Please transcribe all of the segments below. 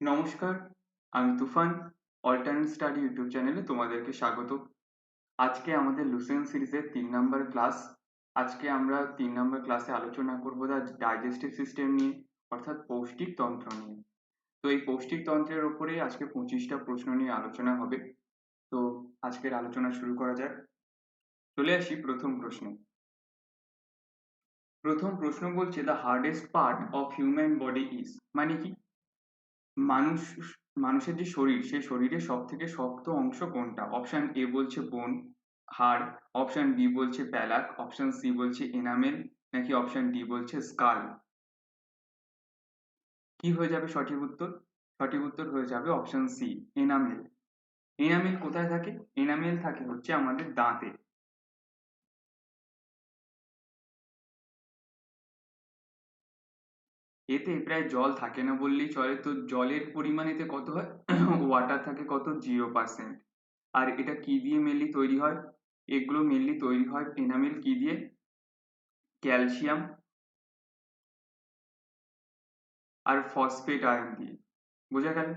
নমস্কার, আমি তুফান। Alternate study YouTube চ্যানেলে তোমাদেরকে স্বাগত। আজকে আমাদের লুসেন সিরিজের 3 নাম্বার ক্লাস। আজকে আমরা 3 নাম্বার ক্লাসে আলোচনা করব দা ডাইজেস্টিভ সিস্টেম নিয়ে, অর্থাৎ পৌষ্টিক তন্ত্র নিয়ে। তো এই পৌষ্টিক তন্ত্রের উপরেই আজকে 25টা প্রশ্ন নিয়ে আলোচনা হবে। তো আজকের আলোচনা শুরু করা যাক। চলে আসি প্রথম প্রশ্নে। প্রথম প্রশ্ন বলছে the hardest part of human body is, মানে কি? মানুষ মানুষের যে শরীর, সেই শরীরের সব থেকে শক্ত অংশ কোনটা? অপশন এ বলছে বোন, হাড়, অপশন বি বলছে প্যালাক, অপশন সি বলছে এনামেল, নাকি অপশন ডি বলছে স্কাল। কি হয়ে যাবে সঠিক উত্তর? সঠিক উত্তর হয়ে যাবে অপশন সি, এনামেল। এনামেল কোথায় থাকে? এনামেল থাকে হচ্ছে আমাদের দাঁতে। এতে প্রায় জল থাকে না বললেই চলে। তো জলের পরিমাণ এতে কত হয়? ওয়াটার থাকে কত? 0%। আর এটা কি দিয়ে মেনলি তৈরি হয়? এগুলো মেনলি তৈরি হয় এনামেল কি দিয়ে? ক্যালসিয়াম আর ফসফেট আয়ন দিয়ে। বোঝা গেল?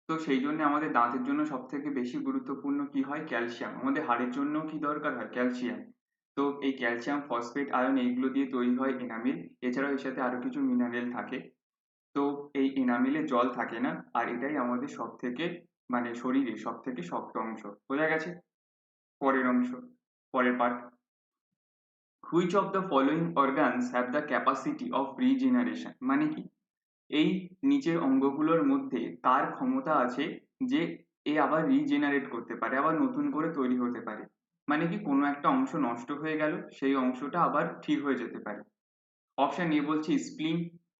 তো সেই জন্য আমাদের দাঁতের জন্য সব থেকে বেশি গুরুত্বপূর্ণ কি হয়? ক্যালসিয়াম। আমাদের হাড়ের জন্য কি দরকার হয়? ক্যালসিয়াম। তো এই ক্যালসিয়াম, ফসফেট আয়ন এইগুলো দিয়ে তৈরি হয় এনামেল। এছাড়াও এর সাথে আরো কিছু মিনারেল থাকে। তো এই এনামেলে জল থাকে না, আর এটাই আমাদের সব থেকে মানে শরীরের সব থেকে শক্ত অংশ। বোঝা গেছে? পরের অংশ, পরের part. Which of the following organs have the capacity of regeneration, মানে কি? এই নিচের অঙ্গগুলোর মধ্যে কার ক্ষমতা আছে যে এ আবার রিজেনারেট করতে পারে, আবার নতুন করে তৈরি হতে পারে? মানে কি, কোনো একটা অংশ নষ্ট হয়ে গেল, সেই অংশটা আবার ঠিক হয়ে যেতে পারে। অপশন এ বলছে স্প্লিন,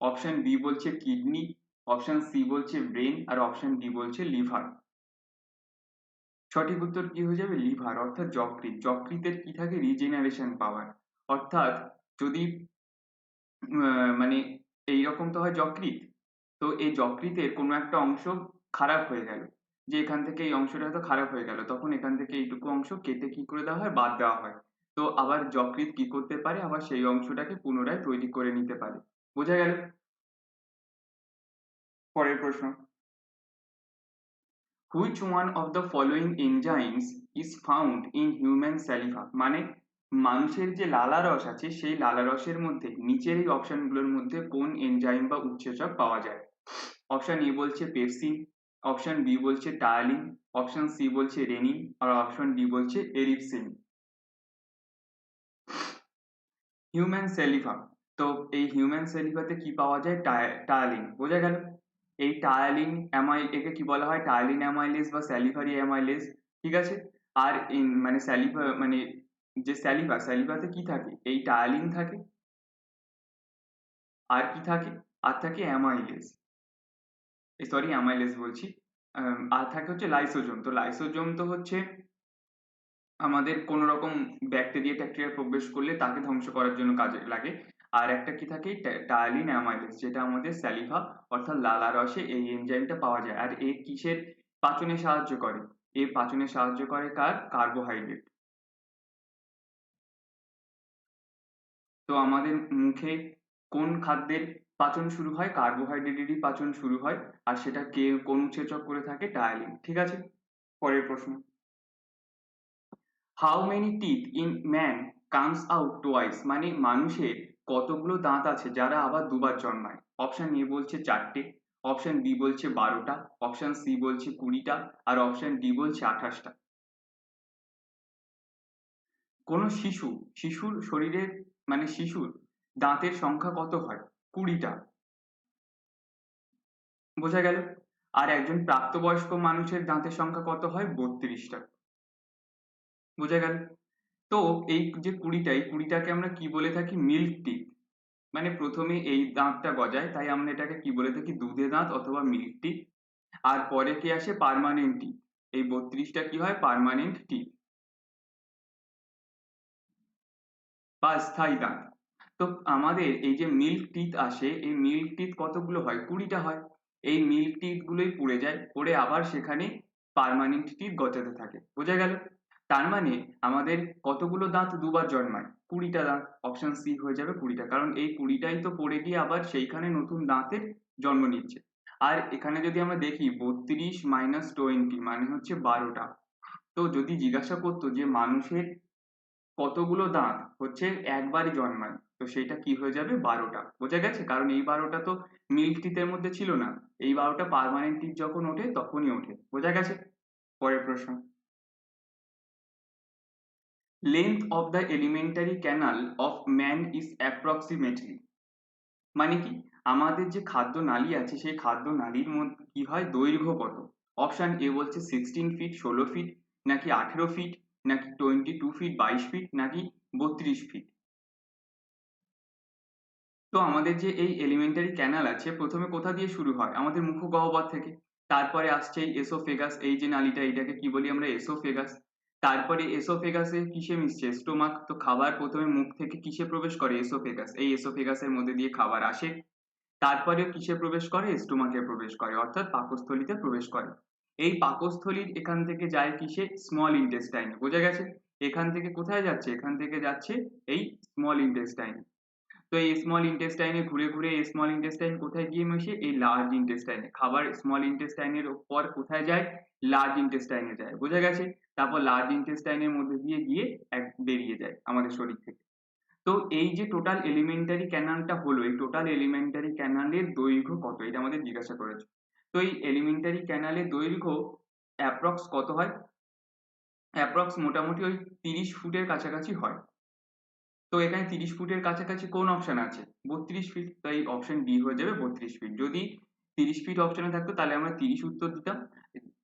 অপশন বি বলছে কিডনি, অপশন সি বলছে ব্রেন, আর অপশন ডি বলছে লিভার। সঠিক উত্তর কি হয়ে যাবে? লিভার, অর্থাৎ যকৃৎ। যকৃতের কি থাকে? রিজেনারেশন পাওয়ার। অর্থাৎ যদি মানে এইরকম তো হয় যকৃৎ। তো এই যকৃতের কোনো একটা অংশ খারাপ হয়ে গেল, যে এখান থেকে এই অংশটা হয়তো খারাপ হয়ে গেল, তখন এখান থেকে এইটুকু অংশ কেটে কি করে দেওয়া হয়? বাদ দেওয়া হয়। তো আবার যকৃৎ কি করতে পারে? আবার সেই অংশটাকে পুনরায় তৈরি করে নিতে পারে। বোঝা গেল? পরের প্রশ্ন। Which one of the following enzymes is found in human saliva, মানে মানুষের যে লালা রস আছে, সেই লালা রসের মধ্যে নিচের এই অপশনগুলোর মধ্যে কোন এনজাইম বা উৎসেচক পাওয়া যায়? অপশন এ বলছে পেপসিন, অপশন বি বলছে টায়ালিন, অপশন সি বলছে রেনিন, আর অপশন ডি বলছে এরিপসিন। হিউম্যান সেলিভা। তো এই হিউম্যান সেলিভাতে কি পাওয়া যায়? টায়ালিন। বোঝা গেল? এই টায়ালিন একে কি বলা হয়? টায়ালিন অ্যামাইলেজ বা স্যালিভারি অ্যামাইলেজ। ঠিক আছে? আর মানে স্যালিভা মানে যে স্যালিভাতে কি থাকে? এই টায়ালিন থাকে, আর কি থাকে? আর থাকে অ্যামাইলেজ, সরি অ্যামাইলেজ বলছি। আর থাকে হচ্ছে লাইসোজোম। তো লাইসোজোম তো হচ্ছে আমাদের কোনো রকম ব্যাকটেরিয়া ট্যাকটেরিয়া প্রবেশ করলে তাকে ধ্বংস করার জন্য কাজে লাগে। আর একটা কি থাকে? টায়ালিন অ্যামাইলেজ, যেটা আমাদের স্যালিভা অর্থাৎ লালা রসে এই এনজাইমটা পাওয়া যায়। আর এ কিসের পাচনে সাহায্য করে? এ পাচনে সাহায্য করে কার? কার্বোহাইড্রেট। তো আমাদের মুখে কোন খাদ্যের পাচন শুরু হয়? কার্বোহাইড্রেটেরই পাচন শুরু হয়। আর সেটা কে কোন উৎসেচক করে থাকে? টায়ালিন। ঠিক আছে? পরের প্রশ্ন। How many teeth in man comes out twice, মানে মানুষের কতগুলো দাঁত আছে যারা আবার দুবার জন্মায়? অপশন এ বলছে 4টে, অপশন বি বলছে 12টা, অপশন সি বলছে 20টা, আর অপশন ডি বলছে 28টা। কোন শিশুর শরীরের মানে শিশুর দাঁতের সংখ্যা কত হয়? 20টা। বোঝা গেল? আর একজন প্রাপ্তবয়স্ক মানুষের দাঁতের সংখ্যা কত হয়? 32টা। বোঝা গেল? তো এই যে 20টা, এই 20টাকে আমরা কি বলে থাকি? Milk teeth. মানে প্রথমে এই দাঁতটা গজায়, তাই আমরা এটাকে কি বলে থাকি? দুধে দাঁত অথবা মিল্ক টিথ। আর পরে কি আসে? Permanent teeth. এই 32টা কি হয়? পার্মানেন্ট টিথ বা স্থায়ী দাঁত। তো আমাদের এই যে মিল্ক টিথ আসে, এই মিল্ক টিথ কতগুলো হয়? 20টা হয়। এই মিল্ক টিথ গুলোই পুড়ে যায়, পড়ে আবার সেখানে পার্মানেন্ট টিথ গজাতে থাকে। বোঝা গেল? তার মানে আমাদের কতগুলো দাঁত দুবার জন্মায়? 20টা দাঁত। অপশন সি হয়ে যাবে 20টা, কারণ এই 20টাই তো পড়ে গিয়ে আবার সেইখানে নতুন দাঁতের জন্ম নিচ্ছে। আর এখানে যদি আমরা দেখি 32 মাইনাস 20 মানে হচ্ছে 12টা। তো যদি জিজ্ঞাসা করতো যে মানুষের কতগুলো দাঁত হচ্ছে একবারই জন্মায়, তো সেটা কি হয়ে যাবে 12টা। বোঝা গেছে? কারণ এই 12টা তো মিল্ক টিথের মধ্যে ছিল না, এই 12টা পার্মানেন্ট টিথ যখন ওঠে তখনই ওঠে। বোঝা গেছে? পরের প্রশ্ন, length of the elementary canal of man is approximately, মানে কি আমাদের যে খাদ্য নালী আছে সেই খাদ্য নালীর মধ্যে কি হয় দৈর্ঘ্য কত? অপশন এ বলছে 16 ফিট 16 ফিট, নাকি 18 ফিট, নাকি 22 ফিট 22 ফিট, নাকি 32 ফিট। তো আমাদের যে এই এলিমেন্টারি ক্যানাল আছে প্রথমে কোথা দিয়ে শুরু হয়? আমাদের মুখগহ্বর থেকে। তারপরে আসছে এই এসোফেগাস, এই যে নালীটা এটাকে কি বলি আমরা? এসোফেগাস। তারপরে এসোফেগাসে কিসে মিশছে? স্টোমাক। তো খাবার প্রথমে মুখ থেকে কিসে প্রবেশ করে? এসোফেগাস। এই এসোফেগাসের মধ্যে দিয়ে খাবার আসে, তারপরে কিসে প্রবেশ করে? স্টোমাকে প্রবেশ করে, অর্থাৎ পাকস্থলীতে প্রবেশ করে। এই পাকস্থলীর এখান থেকে যায় কিসে? স্মল ইন্টেস্টাইনে। বোঝা গেছে? এখান থেকে কোথায় যাচ্ছে? এখান থেকে যাচ্ছে এই স্মল ইন্টেস্টাইনে। তো এই স্মল ইন্টেস্টাইনে ঘুরে ঘুরে এই স্মল ইন্টেস্টাইন কোথায় গিয়ে মেশে? এই লার্জ ইন্টেস্টাইনে। খাবার স্মল ইন্টেস্টাইনের পর কোথায় যায়? লার্জ ইন্টেস্টাইনে যায়। বোঝা গেছে? তারপর লার্জ ইন্টেস্টাইনের মধ্যে দিয়ে গিয়ে বেরিয়ে যায় আমাদের শরীর থেকে। তো এই যে টোটাল এলিমেন্টারি ক্যানালটা হলো, এই টোটাল এলিমেন্টারি ক্যানালের দৈর্ঘ্য কত? এটা আমাদের জিজ্ঞাসা করেছে। তো এই এলিমেন্টারি ক্যানালের দৈর্ঘ্য অ্যাপ্রক্স কত হয়? অ্যাপ্রক্স মোটামুটি ওই 30 ফুটের কাছাকাছি হয়। তো এখানে 30 ফুটের কাছাকাছি কোন অপশন আছে? 32 ফিট। তাই অপশন ডি হয়ে যাবে 32 ফিট। যদি 30 ফিট অপশনে থাকতো তাহলে আমরা 30 উত্তর দিতাম,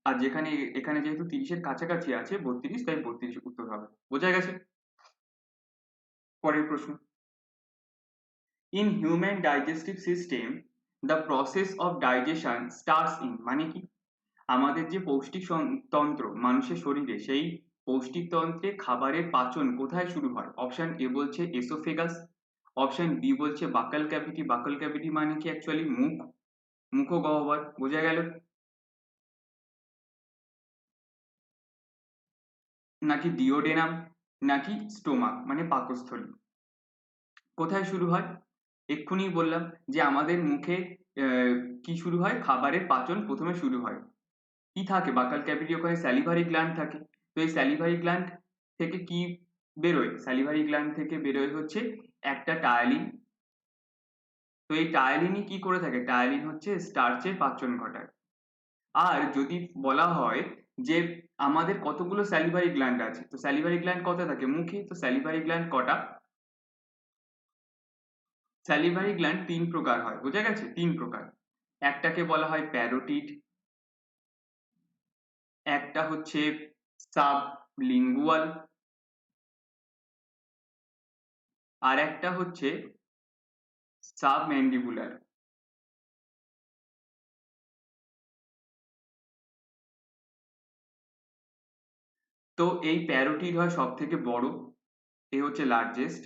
আর যেখানে এখানে যেহেতু 30-এর কাছাকাছি আছে 32, তাই 32 উত্তর হবে। বোঝা গেছে? পরের প্রশ্ন, in human digestive system the process of digestion starts in, মানে কি আমাদের যে পৌষ্টিক তন্ত্র মানুষের শরীরে, সেই পৌষ্টিক তন্ত্রে খাবারের পাচন কোথায় শুরু হয়? অপশন এ বলছে এসোফেগাস, অপশন বি বলছে বাকাল ক্যাভিটি। বাকাল ক্যাভিটি মানে কি অ্যাকচুয়ালি মুখ, মুখগহ্বর। বোঝা গেল? নাকি ডিওডেনাম, নাকি স্টোমাক মানে পাকস্থলী। কোথায় শুরু হয়? এক্ষুনি বললাম যে আমাদের মুখে কি শুরু হয়? খাবারের পাচন প্রথমে শুরু হয়। কি থাকে বাকাল ক্যাভিটি? ওখানে স্যালিভারি গ্ল্যান্ড থাকে। তো এই স্যালিভারি গ্ল্যান্ড থেকে কি বেরোয়? স্যালিভারি গ্ল্যান্ড থেকে বেরোয় হচ্ছে একটা টায়ালিন। তো এই টায়ালিনই কি করে থাকে? টায়ালিন হচ্ছে স্টার্চের পাচন ঘটায়। আর যদি বলা হয় যে আমাদের কতগুলো স্যালিভারি গ্ল্যান্ড আছে, তো স্যালিভারি গ্ল্যান্ড কত থাকে? মুখে। তো স্যালিভারি গ্ল্যান্ড কটা? স্যালিভারি গ্ল্যান্ড 3 প্রকার হয়। বোঝা গেছে? 3 প্রকার। একটাকে বলা হয় প্যারোটিড, একটা হচ্ছে সাবলিঙ্গুয়াল, আর একটা হচ্ছে সাবম্যান্ডিবুলার। তো এই প্যারোটিড হয় সব থেকে বড়, এ হচ্ছে লার্জেস্ট।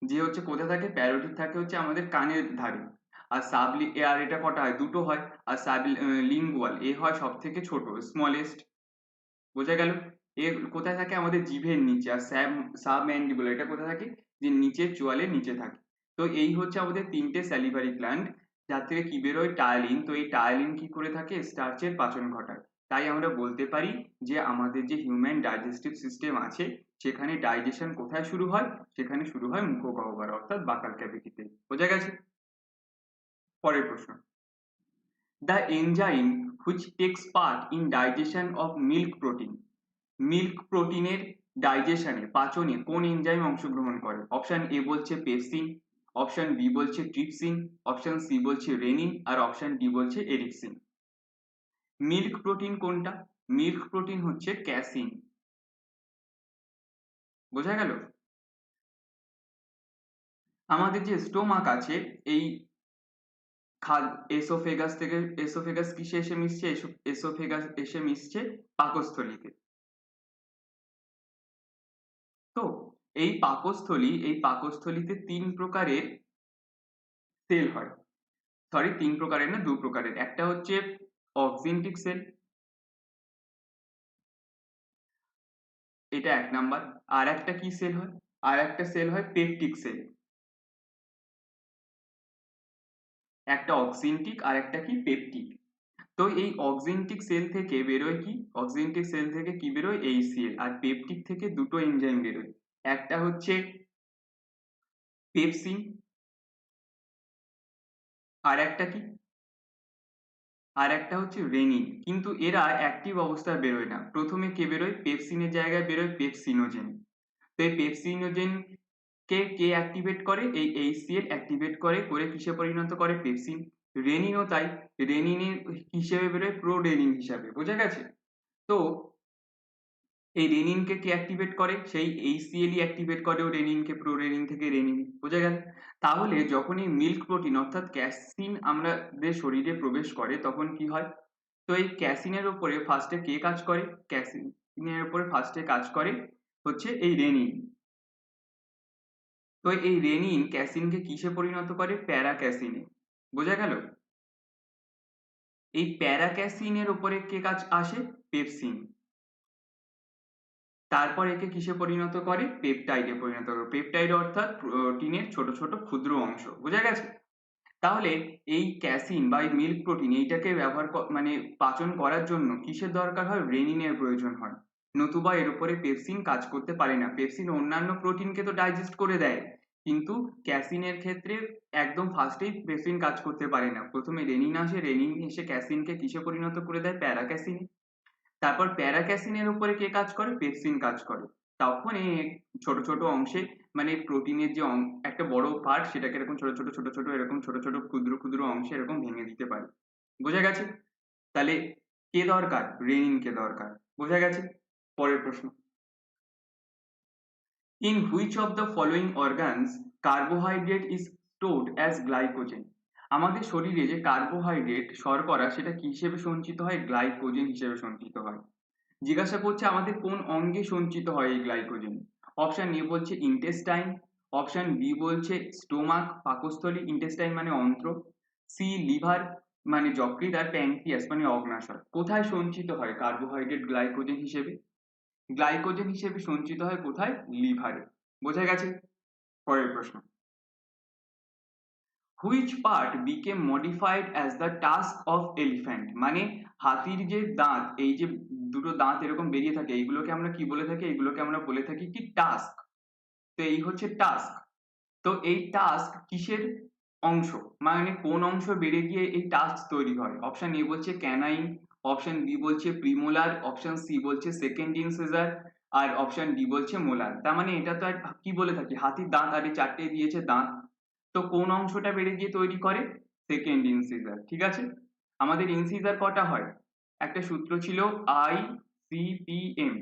যে হচ্ছে কোথায় থাকে? প্যারোটিড থাকে হচ্ছে আমাদের কানের ধারে। আর আর এটা কটা হয়? দুটো হয়। আর লিঙ্গুয়াল এ হয় সব থেকে ছোট, স্মলেস্ট। বোঝা গেল? এ কোথায় থাকে? আমাদের জিভের নিচে। আর সাবম্যান্ডিবুলার এটা কোথায় থাকে? যে নিচের চোয়ালের নিচে থাকে। তো এই হচ্ছে আমাদের 3টে স্যালিভারি গ্ল্যান্ড, যার থেকে কি বেরোয়? টায়ালিন। তো এই টায়ালিন কি করে থাকে? স্টার্চের পাচন ঘটায়। তাই আমরা বলতে পারি যে আমাদের যে হিউম্যান ডাইজেস্টিভ সিস্টেম আছে সেখানে ডাইজেশন কোথায় শুরু হয়? সেখানে শুরু হয় মুখগহ্বরে, অর্থাৎ বাকাল ক্যাভিটিতে। বোঝা গেছে? পরের প্রশ্ন, the enzyme which takes part in digestion of milk protein, milk প্রোটিনের ডাইজেশনে পাচনে কোন এনজাইম অংশগ্রহণ করে? অপশন এ বলছে পেপসিন, অপশন বি বলছে ট্রিপসিন, অপশন সি বলছে রেনিন, আর অপশন ডি বলছে এরিকসিন। মিল্ক প্রোটিন কোনটা? মিল্ক প্রোটিন হচ্ছে ক্যাসিন। বোঝা গেল? আমাদের যে স্টোমাক আছে, এই এসোফেগাস থেকে, এসোফেগাস কিসে এসে মিশছে? এসোফেগাস এসে মিশছে পাকস্থলীতে। তো এই পাকস্থলীতে 3 প্রকারের সেল হয়। সরি, 3 প্রকারের না, 2 প্রকারের। একটা হচ্ছে অক্সিনটিক সেল, এটা 1 নাম্বার। আর একটা কি সেল হয়? আর একটা সেল হয় পেপটিক সেল। একটা অক্সিনটিক আর একটা কি পেপটিক। তো এই অক্সিনটিক সেল থেকে বেরোয় কি, অক্সিনটিক সেল থেকে কি বেরোয় HCl, আর পেপটিক থেকে দুটো এনজাইম বেরোয়, একটা হচ্ছে পেপসিন আর একটা কি, আর একটা হচ্ছে রেনিন। কিন্তু এরা অ্যাক্টিভ অবস্থায় বেরোয় না, প্রথমে কে বেরোয়, পেপসিনের জায়গায় বেরোয় পেপসিনোজেন। তো এই পেপসিনোজেন কে কে অ্যাক্টিভেট করে, এই HCl অ্যাক্টিভেট করে, করে কিসে পরিণত করে, পেপসিন। রেনিনও তাই, রেনিনের হিসেবে বেরোয় প্রোরেনিন হিসাবে, বোঝা গেছে? তো এই রেনিনকে কে অ্যাক্টিভেট করে, সেই HCl ই অ্যাক্টিভেট করে ও রেনিনকে, প্রোরেনিন থেকে রেনিন, বোঝা গেল? তাহলে যখন এই মিল্ক প্রোটিন অর্থাৎ ক্যাসিন আমাদের শরীরে প্রবেশ করে তখন কি হয়, তো এই ক্যাসিনের উপরে ফার্স্টে কে কাজ করে, ক্যাসিনের উপরে ফার্স্টে কাজ করে হচ্ছে এই রেনিন। তো এই রেনিন ক্যাসিনকে কিসে পরিণত করে, প্যারাক্যাসিনে, বোঝা গেল? এই প্যারাক্যাসিনের উপরে কে কাজ আসে, পেপসিন, তারপর একে কিসে পরিণত করে, পেপটাইডে পরিণত করে। পেপটাইড অর্থাৎ প্রোটিনের ছোট ছোট ক্ষুদ্র অংশ, বোঝা গেছে? তাহলে এই ক্যাসিন বা এই মিল্ক প্রোটিন এইটাকে ব্যবহার মানে পাচন করার জন্য কিসের দরকার হয়, রেনিনের প্রয়োজন হয়, নতুবা এর উপরে পেপসিন কাজ করতে পারে না। পেপসিন অন্যান্য প্রোটিনকে তো ডাইজেস্ট করে দেয়, কিন্তু ক্যাসিনের ক্ষেত্রে একদম ফার্স্টেই পেপসিন কাজ করতে পারে না, প্রথমে রেনিন আসে, রেনিন এসে ক্যাসিনকে কিসে পরিণত করে দেয়, প্যারাক্যাসিনে। তারপর প্যারাক্যাসিনের উপরে কে কাজ করে, পেপসিন কাজ করে। তখন এই ছোট ছোট অংশে মানে প্রোটিনের যে একটা বড় পার্ট সেটাকে এরকম ছোট ছোট ছোট ছোট এরকম ছোট ছোট ক্ষুদ্র ক্ষুদ্র অংশে এরকম ভেঙে দিতে পারে, বোঝা গেছে? তাহলে কে দরকার, রেনিন কে দরকার, বোঝা গেছে? পরের প্রশ্ন, in which of the following organs carbohydrate is stored as glycogen. আমাদের শরীরে যে কার্বোহাইড্রেট শর্করা সেটা কি হিসেবে সঞ্চিত হয়, গ্লাইকোজেন হিসেবে সঞ্চিত হয়। জিজ্ঞাসা করছে আমাদের কোন অঙ্গে সঞ্চিত হয় এই গ্লাইকোজেন। অপশন এ বলছে ইন্টেস্টাইন, অপশন বি বলছে স্টোমাক পাকস্থলী, ইন্টেস্টাইন মানে অন্ত্র, সি লিভার মানে যকৃৎ, আর প্যানক্রিয়াস মানে অগ্ন্যাশয়। কোথায় সঞ্চিত হয় কার্বোহাইড্রেট গ্লাইকোজেন হিসেবে, গ্লাইকোজেন হিসেবে সঞ্চিত হয় কোথায়, লিভারে, বোঝা গেছে? পরের প্রশ্ন, which part became modified as the task of elephant. মানে হাতির যে দাঁত, এই যে দুটো দাঁত এরকম বেরিয়ে থাকে, এইগুলোকে আমরা কি বলে থাকি, এইগুলোকে আমরা বলে থাকি কি, টাস্ক। তো এই হচ্ছে টাস্ক। তো এই টাস্ক কিসের অংশ, মানে কোন অংশ বেড়ে গিয়ে এই টাস্ক তৈরি হয়। অপশন এ বলছে ক্যানাইন, অপশন বি বলছে প্রিমোলার, অপশন সি বলছে সেকেন্ড ইনসিজার, আর অপশন ডি বলছে মোলার। তার মানে এটা তো আর কি বলে থাকি, হাতির দাঁত আর এই চারটে দিয়েছে দাঁত, তো কোন অংশটা বেড়ে গিয়ে তৈরি করে, সেকেন্ড ইনসিজার, ঠিক আছে? আমাদের ইনসিজার কটা হয়, একটা সূত্র ছিল ICPM,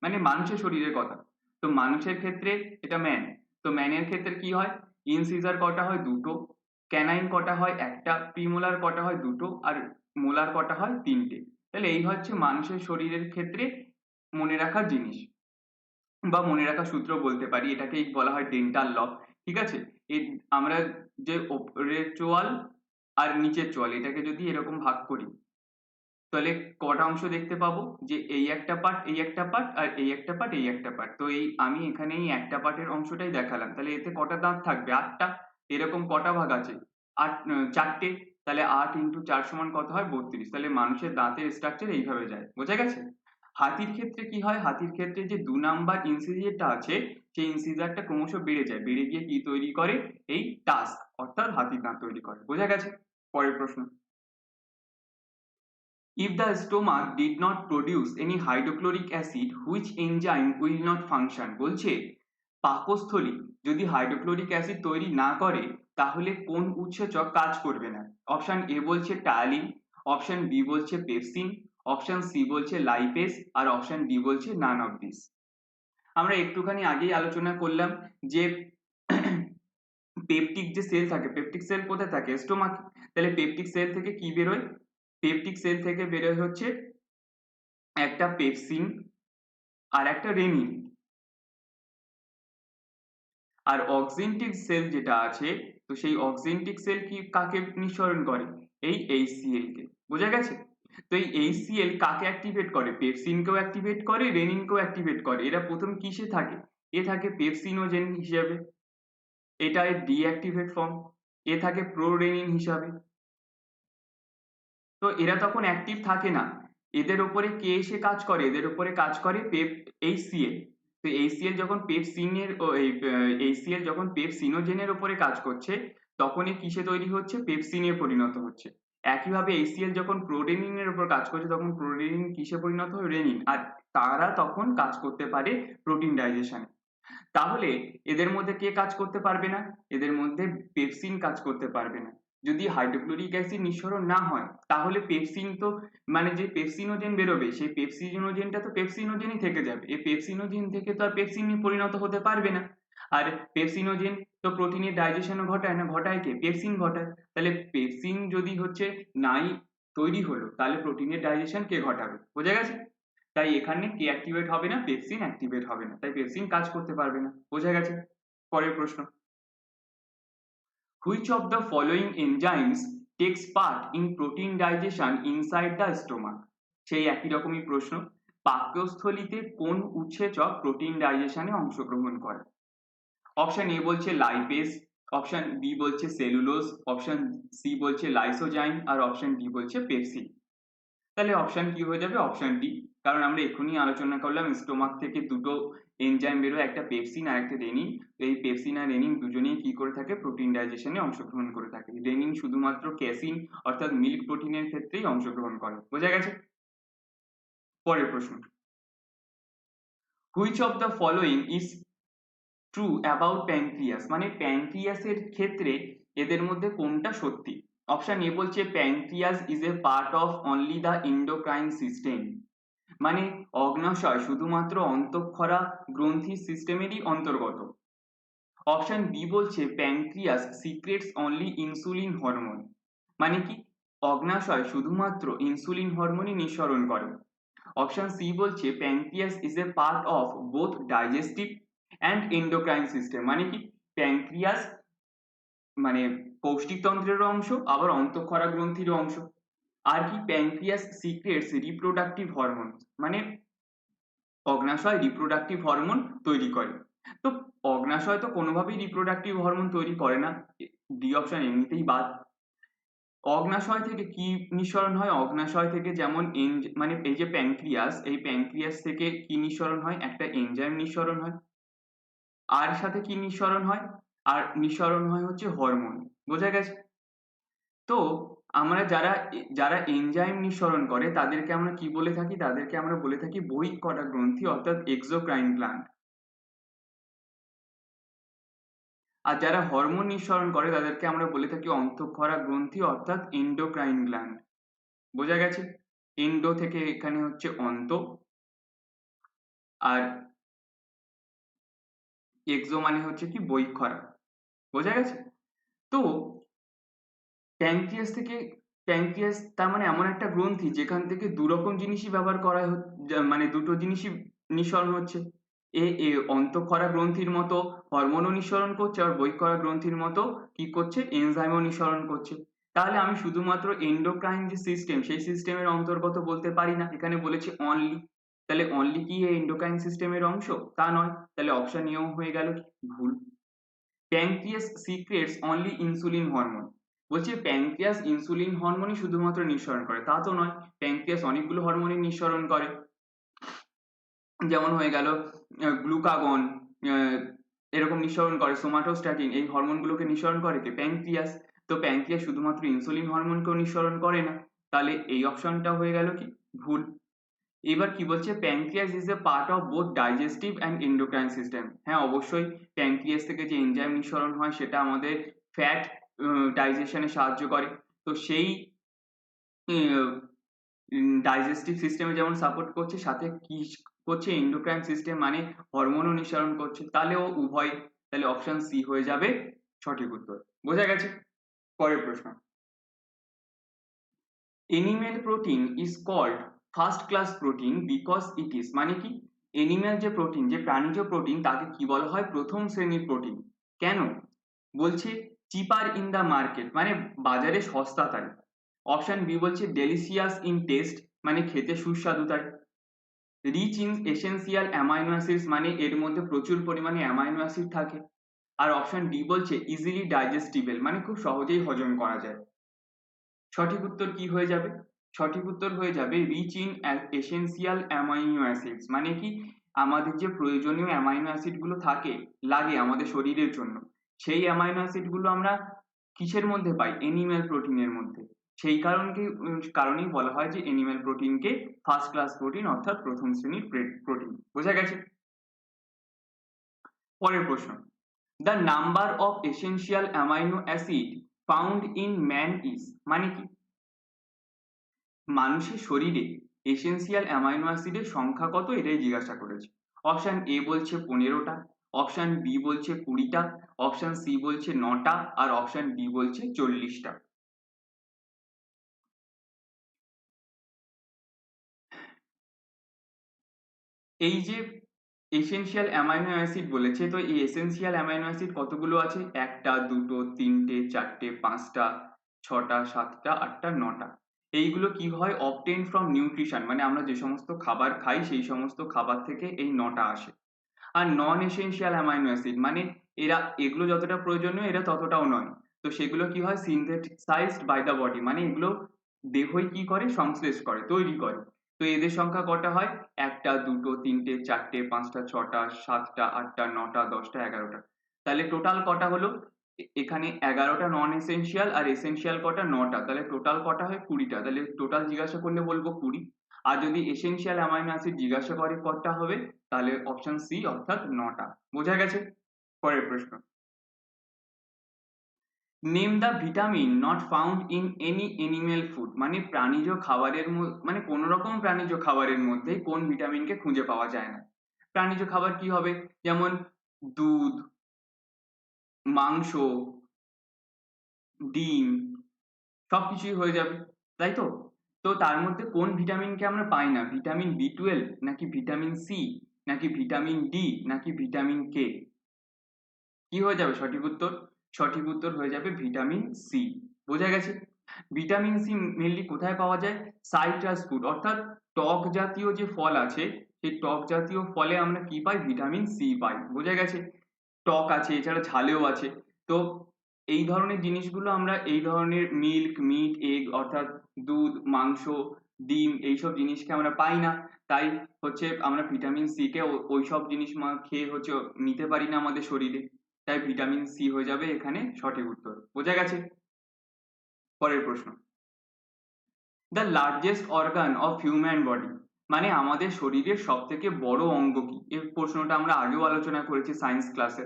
মানে মানুষের শরীরের কথা। তো মানুষের ক্ষেত্রে এটা ম্যান, তো ম্যানের ক্ষেত্রে কি হয়, ইনসিজার কটা হয়, দুটো, ক্যানাইন কটা হয়, একটা, প্রিমোলার কটা হয়, দুটো, আর মোলার কটা হয়, তিনটে। তাহলে এই হচ্ছে মানুষের শরীরের ক্ষেত্রে মনে রাখার জিনিস বা মনে রাখার সূত্র বলতে পারি, এটাকেই বলা হয় ডেন্টাল ল, ঠিক আছে? এই আমরা যে ওপরের চোয়াল আর নিচের চোয়াল এটাকে যদি এরকম ভাগ করি, তাহলে কটা অংশ দেখতে পাবো, যে এই একটা পার্ট, এই একটা পার্ট, আর এই একটা পার্ট, এই একটা পার্ট। তো এই আমি এখানে এই একটা পার্টের অংশটাই দেখালাম, তাহলে এতে কটা দাঁত থাকবে, আটটা। এরকম কটা ভাগ আছে, চারটে। তাহলে 8 × 4 সমান কত হয়, 32। তাহলে মানুষের দাঁতের স্ট্রাকচার এইভাবে যায়, বোঝা গেছে? হাতির ক্ষেত্রে কি হয়, হাতির ক্ষেত্রে যে 2 নাম্বার ইনসিজারটা আছে, সেই ইনসিজারটা ক্রমশ বেড়ে যায়, বেড়ে গিয়ে কি তৈরি করে, এই টাস্ক অর্থাৎ হাতির দাঁত তৈরি করে, বোঝা গেছে? পরের প্রশ্ন, if the stomach did not produce any hydrochloric acid, which enzyme will not function? বলছে পাকস্থলী যদি হাইড্রোক্লোরিক অ্যাসিড তৈরি না করে তাহলে কোন উৎসেচক কাজ করবে না। অপশন এ বলছে টায়ালিন, অপশন বি বলছে পেপসিন, অপশন সি বলছে লাইপেজ, আর অপশন ডি বলছে নান অফ দিস। আমরা একটুখানি আগেই আলোচনা করলাম যে পেপটিক যে সেল থাকে, পেপটিক সেল কোথায় থাকে, স্টোমাক। তাহলে পেপটিক সেল থেকে কি বেরোয়, পেপটিক সেল থেকে বেরোয় হচ্ছে একটা পেপসিন আর একটা রেনিন। আর অক্সিনটিক সেল যেটা আছে, তো সেই অক্সিনটিক সেল কি কাকে নিঃসরণ করে, এই HCl কে, বোঝা গেছে? তো এই HCl কাকে অ্যাক্টিভেট করে, পেপসিনকেও অ্যাক্টিভেট করে, রেনিনকেও অ্যাক্টিভেট করে। এরা প্রথম কিসে থাকে, এ থাকে পেপসিনোজেন হিসেবে, এটা এর ডিঅ্যাক্টিভেট ফর্ম। এ থাকে প্রোরেনিন হিসাবে। তো এরা তখন অ্যাক্টিভ থাকে না, এদের ওপরে কে এসে কাজ করে, এদের ওপরে কাজ করে HCl। তো HCl যখন পেপসিনের HCl যখন পেপসিনোজেনের ওপরে কাজ করছে তখন এ কিসে তৈরি হচ্ছে, পেপসিনে পরিণত হচ্ছে। একইভাবে HCl যখন প্রোরেনিনের উপর কাজ করছে তখন প্রোরেনিন কিসে পরিণত হয়, রেনিন, আর তারা তখন কাজ করতে পারে প্রোটিন ডাইজেশনে। তাহলে এদের মধ্যে কে কাজ করতে পারবে না, এদের মধ্যে পেপসিন কাজ করতে পারবে না। যদি হাইড্রোক্লোরিক অ্যাসিড নিঃসরণ না হয় তাহলে পেপসিন তো মানে যে পেপসিনোজেন বেরোবে সেই পেপসিনোজেনটা তো পেপসিনোজেনই থেকে যাবে, এই পেপসিনোজেন থেকে তো আর পেপসিনে পরিণত হতে পারবে না। আর পেপসিনোজেন তো প্রোটিনের ডাইজেশনও ঘটায় না, ঘটায় কে, পেপসিন ঘটায়। তাহলে পেপসিন যদি হচ্ছে নাই তৈরি হলো তাহলে প্রোটিনের ডাইজেশন কে ঘটাবে, বোঝা গেছে? তাই এখানে কে অ্যাক্টিভেট হবে না, পেপসিন অ্যাক্টিভেট হবে না, তাই পেপসিন কাজ করতে পারবে না, বোঝা গেছে? পরের প্রশ্ন, which of the following enzymes takes part in protein digestion inside the stomach? সেই একই রকমই প্রশ্ন, পাকস্থলীতে কোন উৎসেচক প্রোটিন ডাইজেশনে অংশগ্রহণ করে? অপশন এ বলছে লাইপেজ, অপশন বি বলছে সেলুলোজ, অপশন সি বলছে লাইসোজাইম, আর অপশন ডি বলছে পেপসিন। তাহলে অপশন কি হয়ে যাবে, অপশন ডি। কারণ আমরা এখনই আলোচনা করলাম স্টোমাক থেকে দুটো এনজাইম বেরোয়, একটা পেপসিন আর একটা রেনিন। এই পেপসিন আর রেনিন দুজনেই কি করে থাকে, প্রোটিন ডাইজেশনে অংশগ্রহণ করে থাকে। রেনিন শুধুমাত্র ক্যাসিন অর্থাৎ মিল্ক প্রোটিনের ক্ষেত্রেই অংশগ্রহণ করে, বোঝা গেছে? পরের প্রশ্ন, which of the following is true about pancreas? মানে প্যানক্রিয়াসের ক্ষেত্রে এদের মধ্যে কোনটা সত্যি? অপশন এ বলছে pancreas is a part of only the endocrine system, মানে অগ্ন্যাশয় শুধুমাত্র অন্তঃক্ষরা গ্রন্থি সিস্টেমেরই অন্তর্গত। অপশন বি বলছে pancreas secrets only insulin hormone, মানে কি অগ্ন্যাশয় শুধুমাত্র ইনসুলিন হরমোনই নিঃসরণ করে। অপশন সি বলছে pancreas is a part of both digestive and endocrine system, মানে কি প্যানক্রিয়াস মানে পৌষ্টিকতন্ত্রেরও অংশ আবার অন্তঃক্ষরা গ্রন্থিরও অংশ। আর কি প্যানক্রিয়াস সিক্রেটস রিপ্রোডাক্টিভ হরমোন, মানে অগ্ন্যাশয় রিপ্রোডাক্টিভ হরমোন তৈরি করে। তো অগ্ন্যাশয় তো কোনোভাবেই রিপ্রোডাক্টিভ হরমোন তৈরি করে না, ডি অপশন এমনিতেই বাদ। অগ্ন্যাশয় থেকে কি নিঃসরণ হয়, অগ্ন্যাশয় থেকে যেমন মানে এই যে প্যানক্রিয়াস, এই প্যানক্রিয়াস থেকে কি নিঃসরণ হয়, একটা এনজাইম নিঃসরণ হয়, আর সাথে কি নিঃসরণ হয়, আর নিঃসরণ হয় হচ্ছে হরমোন, বোঝা গেছে? তো আমরা যারা যারা এনজাইম নিঃসরণ করে তাদেরকে আমরা কি বলে থাকি, তাদেরকে আমরা বলে থাকি বহিঃকরা গ্রন্থি অর্থাৎ এক্সোক্রাইন গ্ল্যান্ড। আর যারা হরমোন নিঃসরণ করে তাদেরকে আমরা বলে থাকি অন্তঃক্ষরা গ্রন্থি অর্থাৎ এন্ডোক্রাইন গ্ল্যান্ড, বোঝা গেছে? এন্ডো থেকে এখানে হচ্ছে অন্ত, আর এক্সো মানে হচ্ছে কি বহিঃক্ষরা, বোঝা গেছে? তো প্যানক্রিয়াস তার মানে এমন একটা গ্রন্থি যেখান থেকে দুরকম জিনিসই ব্যবহার করা মানে দুটো জিনিসই নিঃসরণ হচ্ছে। এ অন্তঃক্ষরা গ্রন্থির মতো হরমোনও নিঃসরণ করছে আর বহিঃক্ষরা গ্রন্থির মতো কি করছে, এনজাইমও নিঃসরণ করছে। তাহলে আমি শুধুমাত্র এন্ডোক্রাইন যে সিস্টেম সেই সিস্টেমের অন্তর্গত বলতে পারি না, এখানে বলেছে অনলি। তাহলে অনলি কি এন্ডোক্রাইন সিস্টেমের অংশ? তা নয়, তাহলে অপশন এও হয়ে গেল ভুল। Pancreas secrets only insulin hormone, বলছে প্যানক্রিয়াস ইনসুলিন হরমোনই শুধুমাত্র নিঃসরণ করে, তা তো নয়, প্যানক্রিয়াস অনেকগুলো হরমোনই নিঃসরণ করে। যেমন হয়ে গেল গ্লুকাগন, এরকম নিঃসরণ করে, সোমাটোস্ট্যাটিন, এই হরমোনগুলোকে নিঃসরণ করে কে, প্যানক্রিয়াস। তো প্যানক্রিয়াস শুধুমাত্র ইনসুলিন হরমোনকেও নিঃসরণ করে না, তাহলে এই অপশনটা হয়ে গেল কি ভুল। এবার কি বলছে, pancreas is a part of both digestive and endocrine system. হ্যাঁ অবশ্যই, প্যানক্রিয়াস থেকে যে এনজাইম নিঃসরণ হয় সেটা আমাদের ফ্যাট ডাইজেশনে সাহায্য করে। তো সেই ডাইজেস্টিভ সিস্টেমে যেমন সাপোর্ট করছে সাথে কি করছে, এন্ডোক্রাইন সিস্টেম মানে হরমোনও নিঃসরণ করছে, তাহলেও উভয়, তাহলে অপশন সি হয়ে যাবে সঠিক উত্তর, বোঝা গেছে? পরের প্রশ্ন, animal protein is called first class protein because it is, মানে কি এনিম্যাল যে প্রোটিন, যে প্রাণীজ প্রোটিন তাকে কি বলা হয় প্রথম শ্রেণীর প্রোটিন, কেন? বলছে চিপার ইন দ্য মার্কেট, মানে বাজারে সস্তা তাই। অপশন বি বলছে ডেলিসিয়াস ইন টেস্ট, মানে খেতে সুস্বাদু তাই। Rich in essential amino acids, মানে এর মধ্যে প্রচুর পরিমাণে অ্যামাইনো অ্যাসিড থাকে। আর অপশন ডি বলছে ইজিলি ডাইজেস্টিবল, মানে খুব সহজেই হজম করা যায়। সঠিক উত্তর কি হয়ে যাবে? সঠিক উত্তর হয়ে যাবে rich in essential amino acids, মানে কি আমাদের যে প্রয়োজনীয় অ্যামাইনো অ্যাসিড গুলো লাগে আমাদের শরীরের জন্য, সেই অ্যামাইনো অ্যাসিড গুলো আমরা কিসের মধ্যে পাই? এনিম্যাল প্রোটিনের মধ্যে। সেই কারণেই বলা হয় যে এনিম্যাল প্রোটিনকে ফার্স্ট ক্লাস প্রোটিন অর্থাৎ প্রথম শ্রেণীর প্রোটিন। বোঝা গেছে? পরের প্রশ্ন, the number of essential amino acid found in man is, মানে কি মানুষের শরীরে এসেনশিয়াল অ্যামাইনো অ্যাসিডের সংখ্যা কত, এটাই জিজ্ঞাসা করেছে। অপশন এ বলছে 15টা, অপশন বি বলছে 20টা, অপশন সি বলছে 9টা, আর অপশন ডি বলছে 40টা। এই যে এসেনশিয়াল অ্যামাইনো অ্যাসিড বলেছে, তো এই এসেনশিয়াল অ্যামাইনো অ্যাসিড কতগুলো আছে? 1টা, 2টো, 3টে, 4টে, 5টা, 6টা, 7টা, 8টা, 9টা। এইগুলো কি হয়? অবটেইন ফ্রম নিউট্রিশন, মানে আমরা যে সমস্ত খাবার খাই সেই সমস্ত খাবার থেকে এই 9টা আসে। আর নন এসেনশিয়াল অ্যামাইনো অ্যাসিড মানে এগুলো যতটা প্রয়োজনীয় এরা ততটাও নয়। তো সেগুলো কি হয়? সিনথেসাইজড বাই দ্য বডি, মানে এগুলো দেহই কি করে? সংশ্লেষ করে, তৈরি করে। তো এদের সংখ্যা কটা হয়? 1টা, 2টো, 3টে, 4টে, 5টা, 6টা, 7টা, 8টা, 9টা, 10টা, 11টা। তাহলে টোটাল কটা হলো? এখানে 11টা নন এসেনশিয়াল আর এসেনশিয়াল কটা? 9টা। তাহলে টোটাল কটা হয়? 20টা। তাহলে টোটাল জিজ্ঞাসা করলে বলবো 20। আর যদি এসেনশিয়াল অ্যামাইনো অ্যাসিড জিজ্ঞাসা করে কটা হবে, তাহলে অপশন সি অর্থাৎ 9টা। বোঝা গেছে? পরের প্রশ্ন, name the vitamin not found in any animal food, মানে প্রাণীজ খাবারের মানে কোন রকম প্রাণীজ খাবারের মধ্যে কোন ভিটামিনকে খুঁজে পাওয়া যায় না। প্রাণীজ খাবার কি হবে? যেমন দুধ, মাংস, ডিম, সবকিছুই হয়ে যাবে, তাই তো? তো তার মধ্যে কোন ভিটামিনকে আমরা পাই না? ভিটামিন বি 12, নাকি ভিটামিন সি, নাকি ভিটামিন ডি, নাকি ভিটামিন কে? কি হয়ে যাবে সঠিক উত্তর? সঠিক উত্তর হয়ে যাবে ভিটামিন সি। বোঝা গেছে? ভিটামিন সি মেনলি কোথায় পাওয়া যায়? সাইট্রাস ফুড, অর্থাৎ টক জাতীয় যে ফল আছে সেই টক জাতীয় ফলে আমরা কি পাই? ভিটামিন সি পাই। বোঝা গেছে? টক আছে, এছাড়া ঝালেও আছে। তো এই ধরনের জিনিসগুলো আমরা এই ধরনের মিল্ক, মিট, এগ অর্থাৎ দুধ, মাংস, ডিম এইসব জিনিসকে আমরা পাই না। তাই হচ্ছে আমরা ভিটামিন সি কে ওইসব জিনিস খেয়ে হচ্ছে নিতে পারি না আমাদের শরীরে। তাই ভিটামিন সি হয়ে যাবে এখানে সঠিক উত্তর। বোঝা গেছে? পরের প্রশ্ন, the largest organ of human body, মানে আমাদের শরীরের সব থেকে বড় অঙ্গ কি? এই প্রশ্নটা আমরা আগেও আলোচনা করেছি সায়েন্স ক্লাসে।